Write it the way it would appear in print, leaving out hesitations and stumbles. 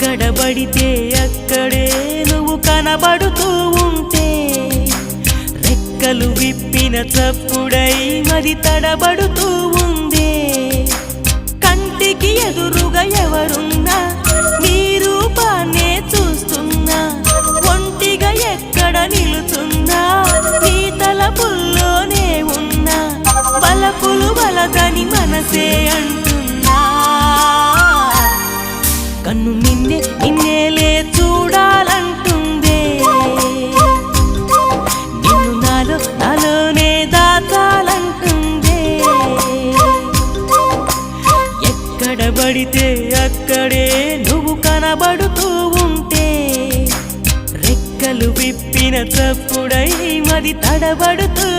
ఎక్కడ పడితే అక్కడే నువ్వు కనబడుతూ ఉంటే రెక్కలు విప్పిన చప్పుడై మది తడబడుతూ ఉందే కంటికి ఎదురుగా ఎవరున్నా నీ రూపాన్నే చూస్తున్నా ఒంటిగా ఎక్కడ నిలుచున్నా నీ తలపుల్లోనే ఉన్నా బలపులు బలదని మనసే అంటున్నా కన్ను నిన్నేలే చూడాలంటుందే నిన్ను నాలోనే దాచాలంటుందే ఎక్కడ పడితే అక్కడే నువ్వు కనబడుతూ ఉంటే రెక్కలు విప్పిన చప్పుడై మది తడబడుతూ